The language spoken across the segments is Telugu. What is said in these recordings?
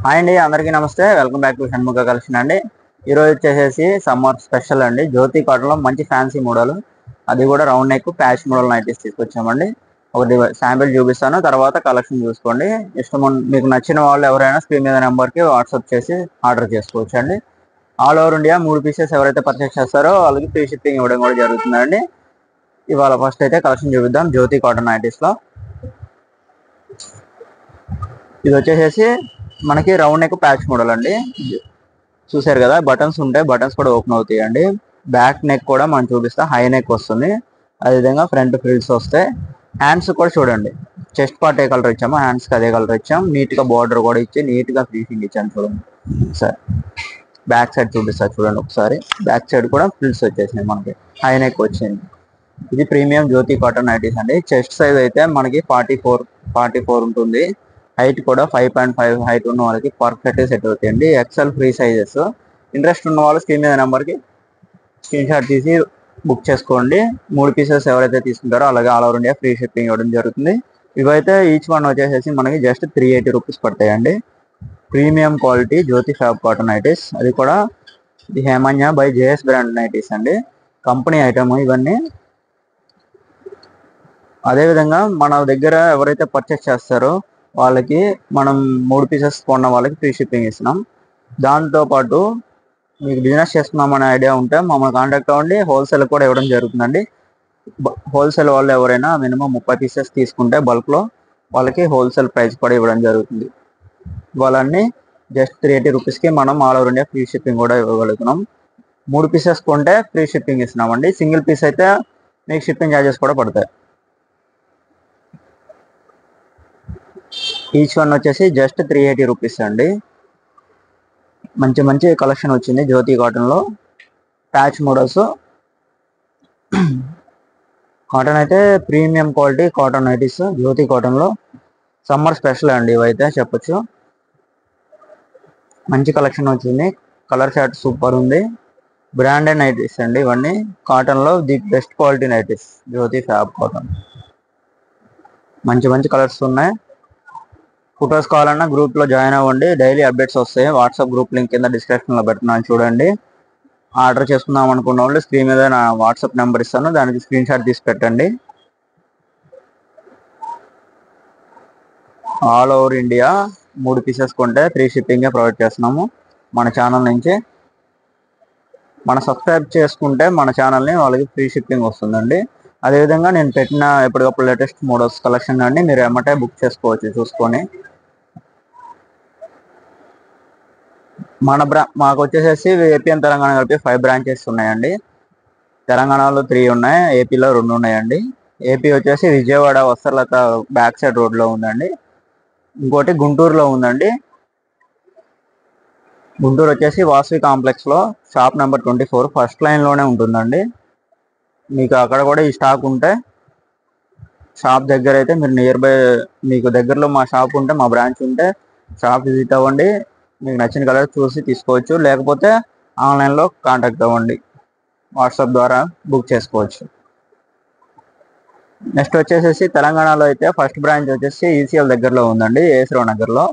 హాయ్ అండి, అందరికీ నమస్తే. Welcome back to Shanmukha collection అండి. ఈరోజు వచ్చేసి సమ్మర్ స్పెషల్ అండి. జ్యోతి కాటన్లో మంచి ఫ్యాన్సీ మోడల్, అది కూడా round neck patch model nighties తీసుకొచ్చామండి. ఒకటి శాంపిల్ చూపిస్తాను, తర్వాత కలెక్షన్ చూసుకోండి. ఇష్టం మీకు నచ్చిన వాళ్ళు ఎవరైనా స్క్రీన్ మీద నెంబర్కి వాట్సాప్ చేసి ఆర్డర్ చేసుకోవచ్చు అండి. ఆల్ ఓవర్ ఇండియా 3 పీసెస్ ఎవరైతే పర్చేస్ చేస్తారో వాళ్ళకి ఫ్రీ షిప్పింగ్ ఇవ్వడం కూడా జరుగుతుందండి. ఇవాళ ఫస్ట్ అయితే కలెక్షన్ చూపిద్దాం. జ్యోతి కాటన్ నైటీస్లో ఇది వచ్చేసి మనకి రౌండ్ నెక్ ప్యాచ్ మోడల్ అండి. చూసారు కదా, బటన్స్ ఉంటాయి, బటన్స్ కూడా ఓపెన్ అవుతాయి అండి. బ్యాక్ నెక్ కూడా మనం చూపిస్తా, హై నెక్ వస్తుంది. అదేవిధంగా ఫ్రంట్ ఫ్రిల్స్ వస్తాయి. హ్యాండ్స్ కూడా చూడండి, చెస్ట్ పార్ట్ ఏ కలర్ ఇచ్చామో హ్యాండ్స్ కి అదే కలర్ ఇచ్చాం. నీట్ గా బార్డర్ కూడా ఇచ్చి నీట్ గా ఫినిషింగ్ ఇచ్చాను చూడండి. సార్ బ్యాక్ సైడ్ చూపిస్తా చూడండి ఒకసారి. బ్యాక్ సైడ్ కూడా ఫ్రిల్స్ వచ్చేసినాయి, మనకి హై నెక్ వచ్చింది. ఇది ప్రీమియం జ్యోతి కాటన్ నైటీస్ అండి. చెస్ట్ సైజ్ అయితే మనకి 44 ఉంటుంది. హైట్ కూడా 5.5 హైట్ ఉన్న వాళ్ళకి పర్ఫెక్ట్ సెట్ అవుతాయండి. Excel free sizes. ఇంట్రెస్ట్ ఉన్న వాళ్ళు స్క్రీన్ మీద నెంబర్కి స్క్రీన్ షాట్ తీసి బుక్ చేసుకోండి. 3 పీసెస్ ఎవరైతే తీసుకుంటారో అలాగే all over India free shipping ఇవ్వడం జరుగుతుంది. ఇవైతే ఈచ్ వన్ వచ్చేసి మనకి జస్ట్ 380 రూపీస్ పడతాయండి. ప్రీమియం క్వాలిటీ జ్యోతి ఫ్యాబ్ కాటన్ నైటీస్, అది కూడా ఇది Hemanya by JS brand nighties అండి. కంపెనీ ఐటమ్ ఇవన్నీ. అదేవిధంగా మన దగ్గర ఎవరైతే పర్చేస్ చేస్తారో వాళ్ళకి మనం 3 పీసెస్ కొన్న వాళ్ళకి ఫ్రీ షిప్పింగ్ ఇస్తున్నాం. దాంతోపాటు మీకు బిజినెస్ చేస్తున్నామనే ఐడియా ఉంటే మమ్మల్ని కాంటాక్ట్ అవ్వండి. హోల్సేల్ కూడా ఇవ్వడం జరుగుతుందండి. హోల్సేల్ వాళ్ళు ఎవరైనా మినిమం 30 పీసెస్ తీసుకుంటే బల్క్లో వాళ్ళకి హోల్సేల్ ప్రైస్ కూడా ఇవ్వడం జరుగుతుంది. వాళ్ళని జస్ట్ 380 రూపీస్కి మనం all over India free shipping కూడా ఇవ్వగలుగుతున్నాం. 3 పీసెస్ కొంటే ఫ్రీ షిప్పింగ్ ఇస్తున్నామండి. సింగిల్ పీస్ అయితే మీకు షిప్పింగ్ ఛార్జెస్ కూడా పడతాయి. ఈచ్ వన్ వచ్చేసి జస్ట్ 380 రూపీస్ అండి. మంచి మంచి కలెక్షన్ వచ్చింది జ్యోతి కాటన్లో. ప్యాచ్ మోడల్స్ కాటన్ అయితే premium quality cotton nighties Jyothi కాటన్లో సమ్మర్ స్పెషల్ అండి. ఇవైతే చెప్పొచ్చు. మంచి కలెక్షన్ వచ్చింది. కలర్ చార్ట్ సూపర్ ఉంది. బ్రాండెడ్ నైటీస్ అండి ఇవన్నీ. కాటన్లో the best quality nighties Jyothi fab cotton. మంచి మంచి కలర్స్ ఉన్నాయి. ఫొటోస్ కావాలన్నా గ్రూప్లో జాయిన్ అవ్వండి. డైలీ అప్డేట్స్ వస్తాయి. వాట్సాప్ గ్రూప్ లింక్ కింద డిస్క్రిప్షన్లో పెడుతున్నాను చూడండి. ఆర్డర్ చేసుకుందాం అనుకున్న వాళ్ళు స్క్రీన్ మీద నా వాట్సాప్ నెంబర్ ఇస్తాను, దానికి స్క్రీన్ షాట్ తీసి పెట్టండి. ఆల్ ఓవర్ ఇండియా 3 పీసెస్ కొంటే ఫ్రీ షిప్పింగే ప్రొవైడ్ చేస్తున్నాము మన ఛానల్ నుంచి. మన సబ్స్క్రైబ్ చేసుకుంటే మన ఛానల్ని వాళ్ళకి ఫ్రీ షిప్పింగ్ వస్తుందండి. అదేవిధంగా నేను పెట్టిన ఎప్పటికప్పుడు లేటెస్ట్ మోడల్స్ కలెక్షన్ అన్ని మీరు ఎమ్మటే బుక్ చేసుకోవచ్చు చూసుకొని. మాకు వచ్చేసి ఏపీ అండ్ తెలంగాణ కలిపి 5 బ్రాంచెస్ ఉన్నాయండి. తెలంగాణలో 3 ఉన్నాయి, ఏపీలో 2 ఉన్నాయండి. ఏపీ వచ్చేసి విజయవాడ వస్త్రలత బ్యాక్ సైడ్ రోడ్లో ఉందండి. ఇంకోటి గుంటూరులో ఉందండి. గుంటూరు వచ్చేసి వాసవి కాంప్లెక్స్లో షాప్ నెంబర్ 24 ఫస్ట్ లైన్లోనే ఉంటుందండి. మీకు అక్కడ కూడా ఈ స్టాక్ ఉంటే షాప్ దగ్గర అయితే మీరు నియర్ బై మీకు దగ్గరలో మా షాప్ ఉంటే, మా బ్రాంచ్ ఉంటే షాప్ విజిట్ అవ్వండి. మీకు నచ్చిన కలర్ చూసి తీసుకోవచ్చు. లేకపోతే ఆన్లైన్లో కాంటాక్ట్ అవ్వండి, వాట్సాప్ ద్వారా బుక్ చేసుకోవచ్చు. నెక్స్ట్ వచ్చేసి తెలంగాణలో అయితే ఫస్ట్ బ్రాంచ్ వచ్చేసి ఈసీఎల్ దగ్గరలో ఉందండి, ఏసరావు నగర్లో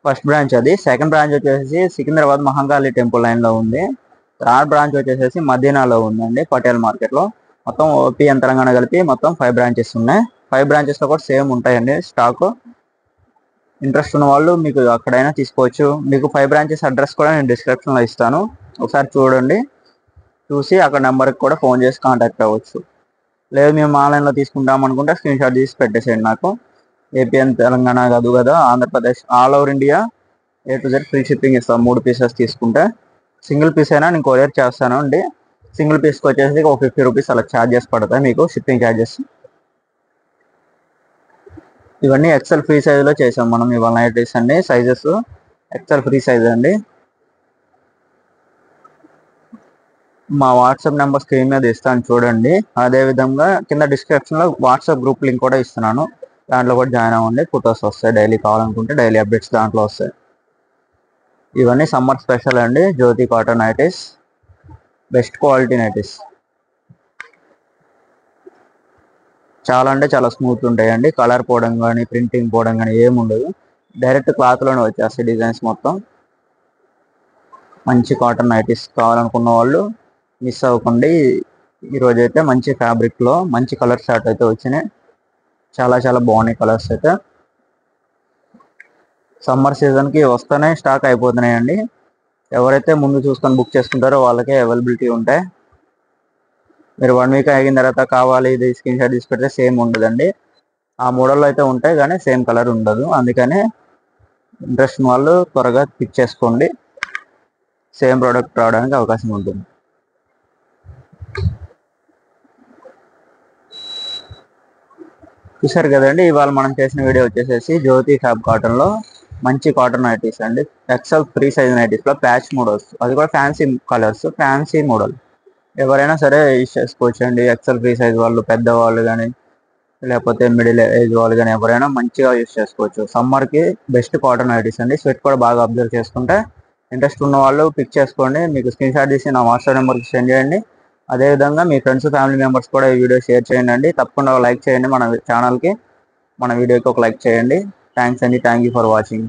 ఫస్ట్ బ్రాంచ్ అది. సెకండ్ బ్రాంచ్ వచ్చేసి సికింద్రాబాద్ మహంకాళి టెంపుల్ లైన్లో ఉంది. థర్డ్ బ్రాంచ్ వచ్చేసి మదీనాలో ఉందండి, పటేల్ మార్కెట్లో. మొత్తం ఓపీ అండ్ తెలంగాణ కలిపి మొత్తం 5 బ్రాంచెస్ ఉన్నాయి. 5 బ్రాంచెస్లో కూడా సేమ్ ఉంటాయండి స్టాక్. ఇంట్రెస్ట్ ఉన్న వాళ్ళు మీకు అక్కడైనా తీసుకోవచ్చు. మీకు 5 బ్రాంచెస్ అడ్రస్ కూడా నేను డిస్క్రిప్షన్లో ఇస్తాను, ఒకసారి చూడండి. చూసి అక్కడ నెంబర్కి కూడా ఫోన్ చేసి కాంటాక్ట్ అవ్వచ్చు. లేదు మేము ఆన్లైన్లో తీసుకుంటాం అనుకుంటే స్క్రీన్ షాట్ తీసి పెట్టేసేయండి నాకు. ఏపీ అండ్ తెలంగాణ కాదు కదా, Andhra Pradesh all over India A to Z free shipping ఇస్తాం 3 పీసెస్ తీసుకుంటే. సింగిల్ పీస్ అయినా నేను కొరియర్ చేస్తాను అండి. సింగిల్ పీస్కి వచ్చేసి ఒక 50 రూపీస్ అలా ఛార్జెస్ పడతాయి మీకు, షిప్పింగ్ ఛార్జెస్. ఇవన్నీ ఎక్సెల్ ఫ్రీ సైజులో చేసాం మనం ఇవాళ నైటీస్ అండి. సైజెస్ ఎక్సెల్ ఫ్రీ సైజ్ అండి. మా వాట్సాప్ నెంబర్ స్క్రీన్ మీద ఇస్తాను చూడండి. అదేవిధంగా కింద డిస్క్రిప్షన్లో వాట్సాప్ గ్రూప్ లింక్ కూడా ఇస్తున్నాను, దాంట్లో కూడా జాయిన్ అవ్వండి. ఫొటోస్ వస్తాయి, డైలీ కావాలనుకుంటే డైలీ అప్డేట్స్ దాంట్లో వస్తాయి. ఇవన్నీ సమ్మర్ స్పెషల్ అండి Jyothi cotton nighties, best quality nighties. చాలా అంటే చాలా స్మూత్ ఉంటాయండి. కలర్ పోవడం కానీ ప్రింటింగ్ పోవడం కానీ ఏముండదు. డైరెక్ట్ క్లాత్లోనే వచ్చేస్తాయి డిజైన్స్ మొత్తం. మంచి కాటన్ నైటీస్ కావాలనుకున్న వాళ్ళు మిస్ అవ్వకండి. ఈరోజు అయితే మంచి ఫ్యాబ్రిక్లో మంచి కలర్ షార్ట్ అయితే వచ్చినాయి. చాలా చాలా బాగున్నాయి కలర్స్ అయితే. సమ్మర్ సీజన్కి వస్తేనే స్టాక్ అయిపోతున్నాయండి. ఎవరైతే ముందు చూసుకొని బుక్ చేసుకుంటారో వాళ్ళకే అవైలబిలిటీ ఉంటాయి. మీరు 1 వీక్ అయిన తర్వాత కావాలి ఇది స్క్రీన్ షాట్ తీసి పెడితే సేమ్ ఉండదండి. ఆ మోడల్లో అయితే ఉంటాయి కానీ సేమ్ కలర్ ఉండదు. అందుకనే ఇంట్రెస్ట్ వాళ్ళు త్వరగా పిక్ చేసుకోండి, సేమ్ ప్రోడక్ట్ రావడానికి అవకాశం ఉంటుంది. చూసారు కదండి, ఇవాళ మనం చేసిన వీడియో వచ్చేసేసి జ్యోతి ఫ్యాబ్ కాటన్లో మంచి కాటన్ నైటీస్ అండి. ఎక్సెల్ ఫ్రీ సైజ్ నైటీస్లో ప్యాచ్ మోడల్స్, అది కూడా ఫ్యాన్సీ కలర్స్, ఫ్యాన్సీ మోడల్. ఎవరైనా సరే యూజ్ చేసుకోవచ్చు అండి. ఎక్సెల్ ఫ్రీ సైజ్ వాళ్ళు, పెద్దవాళ్ళు కానీ లేకపోతే మిడిల్ ఏజ్ వాళ్ళు కానీ ఎవరైనా మంచిగా యూజ్ చేసుకోవచ్చు. సమ్మర్కి బెస్ట్ కాటన్ నైటీస్ అండి. స్వెట్ కూడా బాగా అబ్జర్వ్ చేసుకుంటే ఇంట్రెస్ట్ ఉన్న వాళ్ళు పిక్ చేసుకోండి. మీకు స్క్రీన్ షాట్ తీసి నా వాట్సాప్ నెంబర్కి సెండ్ చేయండి. అదేవిధంగా మీ ఫ్రెండ్స్ ఫ్యామిలీ మెంబర్స్ కూడా ఈ వీడియో షేర్ చేయండి అండి. తప్పకుండా లైక్ చేయండి మన ఛానల్కి, మన వీడియోకి ఒక లైక్ చేయండి. థ్యాంక్స్ అండి. Thank you for watching.